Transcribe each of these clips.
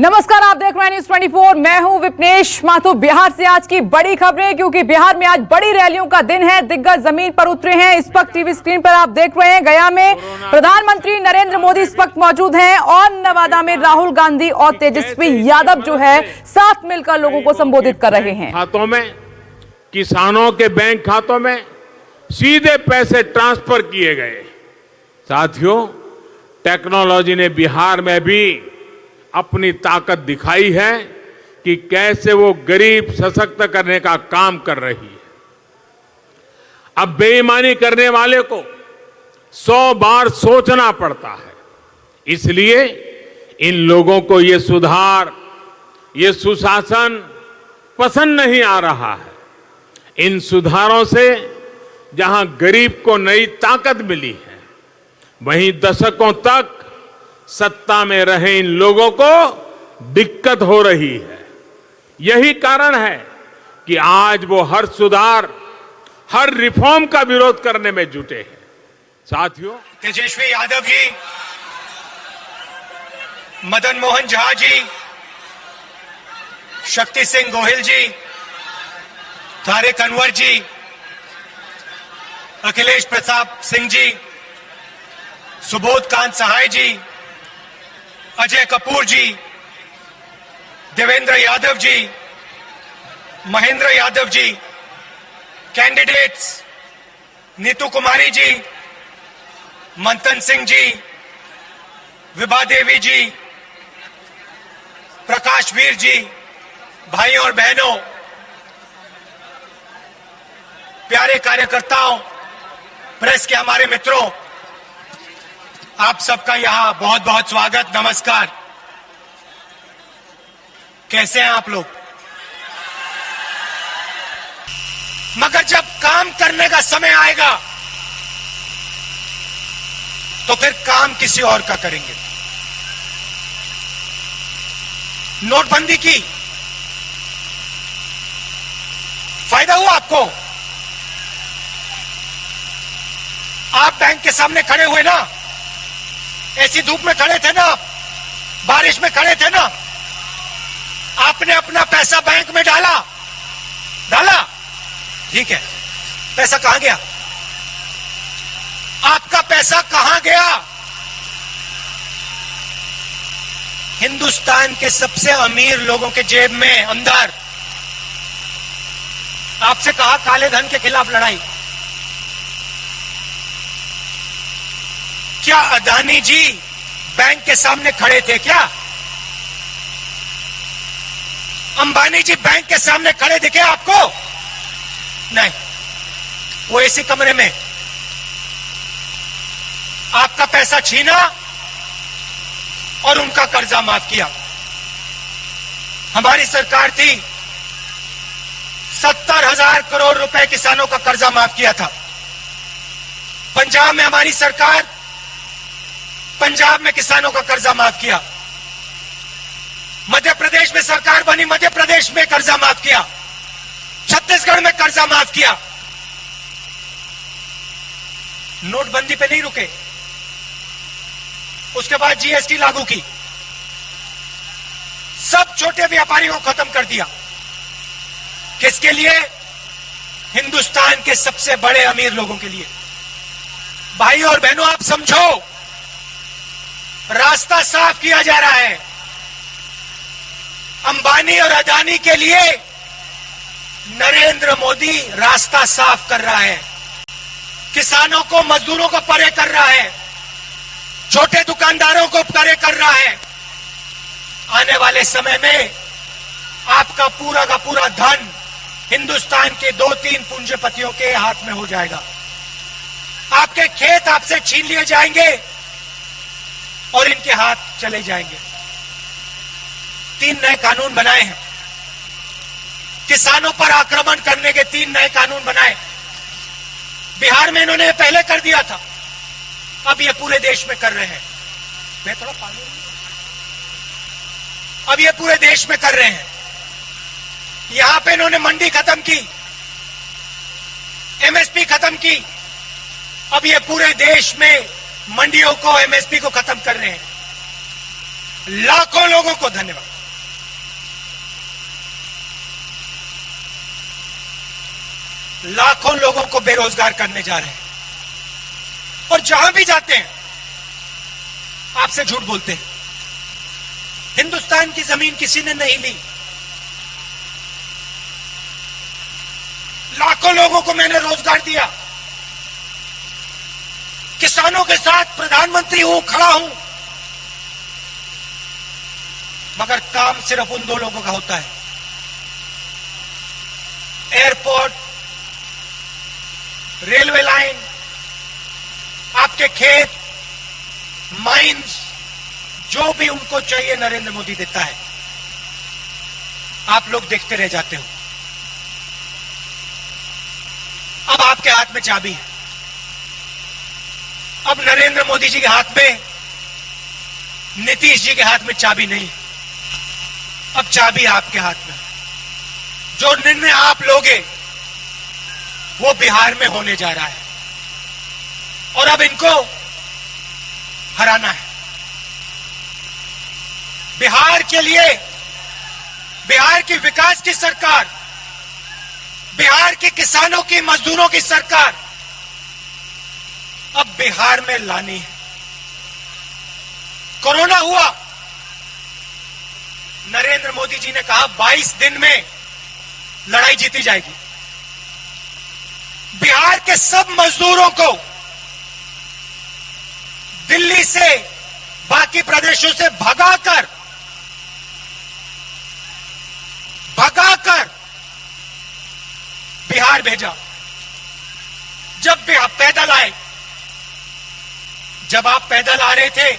नमस्कार, आप देख रहे हैं न्यूज 24। मैं हूं विपनेश माथुर। बिहार से आज की बड़ी खबरें, क्योंकि बिहार में आज बड़ी रैलियों का दिन है। दिग्गज जमीन पर उतरे हैं। इस वक्त टीवी स्क्रीन पर आप देख रहे हैं, गया में प्रधानमंत्री नरेंद्र मोदी इस वक्त मौजूद हैं और नवादा में राहुल गांधी और तेजस्वी यादव जो है साथ मिलकर लोगों को संबोधित कर रहे हैं। खातों में, किसानों के बैंक खातों में सीधे पैसे ट्रांसफर किए गए। साथियों, टेक्नोलॉजी ने बिहार में भी अपनी ताकत दिखाई है कि कैसे वो गरीब सशक्त करने का काम कर रही है। अब बेईमानी करने वाले को 100 बार सोचना पड़ता है। इसलिए इन लोगों को ये सुधार, ये सुशासन पसंद नहीं आ रहा है। इन सुधारों से जहां गरीब को नई ताकत मिली है, वहीं दशकों तक सत्ता में रहे इन लोगों को दिक्कत हो रही है। यही कारण है कि आज वो हर सुधार, हर रिफॉर्म का विरोध करने में जुटे हैं। साथियों, तेजस्वी यादव जी, मदन मोहन झा जी, शक्ति सिंह गोहिल जी, तारिक अनवर जी, अखिलेश प्रताप सिंह जी, सुबोध कांत सहाय जी, अजय कपूर जी, देवेंद्र यादव जी, महेंद्र यादव जी, कैंडिडेट्स नीतू कुमारी जी, मंथन सिंह जी, विभा देवी जी, प्रकाश वीर जी, भाइयों और बहनों, प्यारे कार्यकर्ताओं, प्रेस के हमारे मित्रों, आप सबका यहां बहुत बहुत स्वागत, नमस्कार। कैसे हैं आप लोग? मगर जब काम करने का समय आएगा तो फिर काम किसी और का करेंगे। नोटबंदी की फायदा हुआ आपको? आप बैंक के सामने खड़े हुए ना, ऐसी धूप में खड़े थे ना, बारिश में खड़े थे ना, आपने अपना पैसा बैंक में डाला, ठीक है। पैसा कहां गया? आपका पैसा कहां गया? हिंदुस्तान के सबसे अमीर लोगों के जेब में, अंदर। आपसे कहा काले धन के खिलाफ लड़ाई। क्या अदानी जी बैंक के सामने खड़े थे क्या? अंबानी जी बैंक के सामने खड़े दिखे आपको? नहीं, वो इसी कमरे में आपका पैसा छीना और उनका कर्जा माफ किया। हमारी सरकार थी, 70,000 करोड़ रुपए किसानों का कर्जा माफ किया था। पंजाब में हमारी सरकार, पंजाब में किसानों का कर्जा माफ किया। मध्य प्रदेश में सरकार बनी, मध्य प्रदेश में कर्जा माफ किया। छत्तीसगढ़ में कर्जा माफ किया। नोटबंदी पे नहीं रुके, उसके बाद जीएसटी लागू की, सब छोटे व्यापारियों को खत्म कर दिया। किसके लिए? हिंदुस्तान के सबसे बड़े अमीर लोगों के लिए। भाई और बहनों, आप समझो, रास्ता साफ किया जा रहा है। अंबानी और अदानी के लिए नरेंद्र मोदी रास्ता साफ कर रहा है। किसानों को, मजदूरों को परे कर रहा है। छोटे दुकानदारों को परे कर रहा है। आने वाले समय में आपका पूरा का पूरा धन हिंदुस्तान के 2-3 पूंजीपतियों के हाथ में हो जाएगा। आपके खेत आपसे छीन लिए जाएंगे और इनके हाथ चले जाएंगे। 3 नए कानून बनाए हैं। किसानों पर आक्रमण करने के 3 नए कानून बनाए। बिहार में इन्होंने पहले कर दिया था, अब ये पूरे देश में कर रहे हैं। मैं थोड़ा पानी, अब ये पूरे देश में कर रहे हैं। यहां पे इन्होंने मंडी खत्म की, एमएसपी खत्म की, अब ये पूरे देश में मंडियों को, एमएसपी को खत्म कर रहे हैं। लाखों लोगों को धन्यवाद। लाखों लोगों को बेरोजगार करने जा रहे हैं और जहां भी जाते हैं आपसे झूठ बोलते हैं। हिंदुस्तान की जमीन किसी ने नहीं ली। लाखों लोगों को मैंने रोजगार दिया। किसानों के साथ प्रधानमंत्री हूं, खड़ा हूं, मगर काम सिर्फ उन दो लोगों का होता है। एयरपोर्ट, रेलवे लाइन, आपके खेत, माइंस, जो भी उनको चाहिए नरेंद्र मोदी देता है। आप लोग देखते रह जाते हो। अब आपके हाथ में चाबी है। अब नरेंद्र मोदी जी के हाथ में, नीतीश जी के हाथ में चाबी नहीं है। अब चाबी आपके हाथ में। जो निर्णय आप लोगे वो बिहार में होने जा रहा है और अब इनको हराना है। बिहार के लिए, बिहार की विकास की सरकार, बिहार के किसानों की, मजदूरों की सरकार अब बिहार में लानी है। कोरोना हुआ, नरेंद्र मोदी जी ने कहा 22 दिन में लड़ाई जीती जाएगी। बिहार के सब मजदूरों को दिल्ली से, बाकी प्रदेशों से भगाकर बिहार भेजा। जब भी आप पैदल आए, जब आप पैदल आ रहे थे,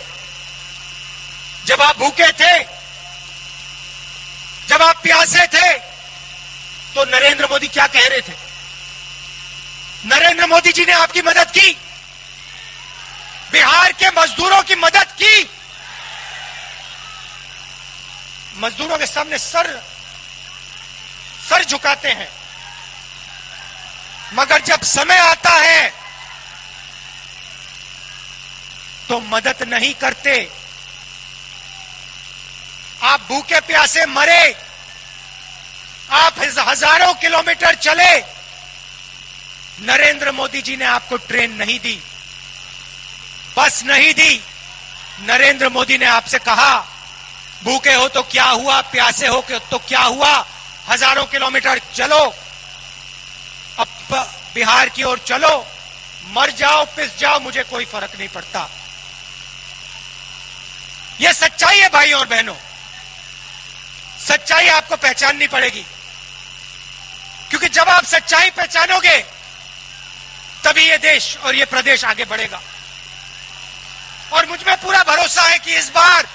जब आप भूखे थे, जब आप प्यासे थे, तो नरेंद्र मोदी क्या कह रहे थे? नरेंद्र मोदी जी ने आपकी मदद की, बिहार के मजदूरों की मदद की। मजदूरों के सामने सर झुकाते हैं, मगर जब समय आता है तो मदद नहीं करते। आप भूखे प्यासे मरे, आप हजारों किलोमीटर चले, नरेंद्र मोदी जी ने आपको ट्रेन नहीं दी, बस नहीं दी। नरेंद्र मोदी ने आपसे कहा भूखे हो तो क्या हुआ, प्यासे हो तो क्या हुआ, हजारों किलोमीटर चलो, अब बिहार की ओर चलो, मर जाओ, पिस जाओ, मुझे कोई फर्क नहीं पड़ता। यह सच्चाई है भाई और बहनों। सच्चाई आपको पहचाननी पड़ेगी, क्योंकि जब आप सच्चाई पहचानोगे तभी ये देश और ये प्रदेश आगे बढ़ेगा। और मुझ में पूरा भरोसा है कि इस बार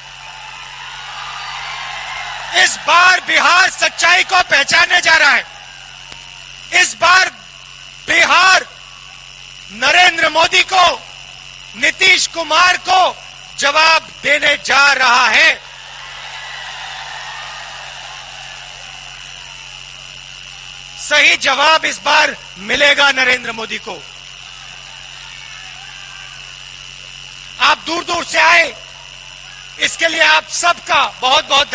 बिहार सच्चाई को पहचानने जा रहा है। इस बार बिहार नरेंद्र मोदी को, नीतीश कुमार को जवाब देने जा रहा है। सही जवाब इस बार मिलेगा नरेंद्र मोदी को। आप दूर दूर से आए, इसके लिए आप सबका बहुत बहुत